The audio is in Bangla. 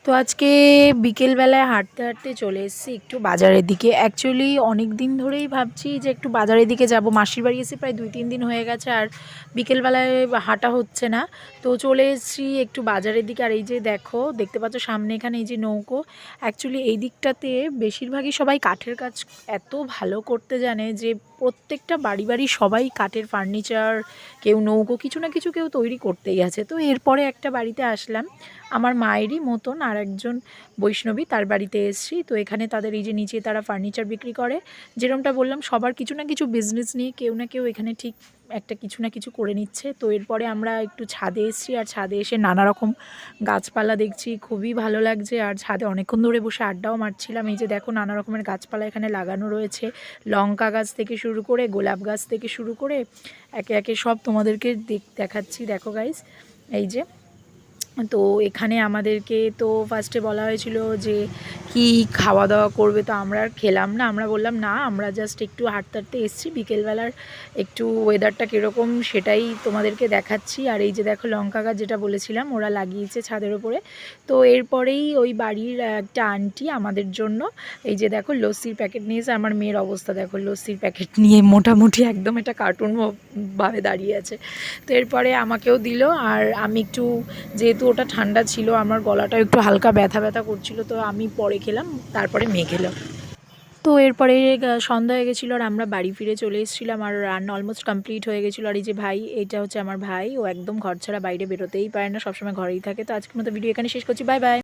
তো আজকে বিকেলবেলায় হাঁটতে হাঁটতে চলে এসেছি একটু বাজারের দিকে। অ্যাকচুয়ালি অনেক দিন ধরেই ভাবছি যে একটু বাজারের দিকে যাব। মাসির বাড়ি এসে প্রায় 2-3 দিন হয়ে গেছে, আর বিকেলবেলায় হাঁটা হচ্ছে না। তো চলে এসেছি একটু বাজারের দিকে। আর এই যে দেখো, দেখতে পাচ্ছ সামনে এখানে এই যে নৌকো। অ্যাকচুয়ালি এই দিকটাতে বেশিরভাগই সবাই কাঠের কাজ এত ভালো করতে জানে যে প্রত্যেকটা বাড়ি বাড়ি সবাই কাঠের ফার্নিচার, কেউ নৌকো কিছু না কিছু কেউ তৈরি করতেই আছে। তো এরপরে একটা বাড়িতে আসলাম, আমার মায়েরই মতন আর একজন বৈষ্ণবী, তার বাড়িতে এসেছি। তো এখানে তাদের এই যে নিচে তারা ফার্নিচার বিক্রি করে। যেরকমটা বললাম, সবার কিছু না কিছু বিজনেস নিয়ে কেউ না কেউ এখানে ঠিক একটা কিছু না কিছু করে নিচ্ছে। তো এরপরে আমরা একটু ছাদে এসেছি, আর ছাদে এসে নানা রকম গাছপালা দেখছি, খুবই ভালো লাগছে। আর ছাদে অনেকক্ষণ ধরে বসে আড্ডাও মারছিলাম। এই যে দেখো নানা রকমের গাছপালা এখানে লাগানো রয়েছে, লঙ্কা গাছ থেকে শুরু করে গোলাপ গাছ থেকে শুরু করে একে একে সব তোমাদেরকে দেখাচ্ছি। দেখো গাইস, এই যে, তো এখানে আমাদেরকে তো ফার্স্টে বলা হয়েছিল যে কি খাওয়া দাওয়া করবে, তো আমরা আর খেলাম না। আমরা বললাম না, আমরা জাস্ট একটু হাঁটতে হাঁটতে এসেছি, বিকেলবেলার একটু ওয়েদারটা কীরকম সেটাই তোমাদেরকে দেখাচ্ছি। আর এই যে দেখো লঙ্কা গাছ, যেটা বলেছিলাম ওরা লাগিয়েছে ছাদের ওপরে। তো এরপরেই ওই বাড়ির একটা আন্টি আমাদের জন্য এই যে দেখো লস্যির প্যাকেট নিয়েছে। আমার মেয়ের অবস্থা দেখো, লস্যির প্যাকেট নিয়ে মোটামুটি একদম একটা কার্টুন ভাবে দাঁড়িয়ে আছে। তো এরপরে আমাকেও দিল, আর আমি একটু, যেহেতু ওটা ঠান্ডা ছিল, আমার গলাটা একটু হালকা ব্যথা ব্যথা করছিল, তো আমি পরে খেলাম, তারপরে মেয়ে খেলো। তো এরপরে সন্ধ্যা হয়ে গেছিলো, আর আমরা বাড়ি ফিরে চলে এসেছিলাম, আর রান্না অলমোস্ট কমপ্লিট হয়ে গেছিলো। আর এই যে ভাই, এইটা হচ্ছে আমার ভাই, ও একদম ঘর ছাড়া বাইরে বেরোতেই পারে না, সবসময় ঘরেই থাকে। তো আজকের মতো ভিডিও এখানে শেষ করছি, বাই বাই।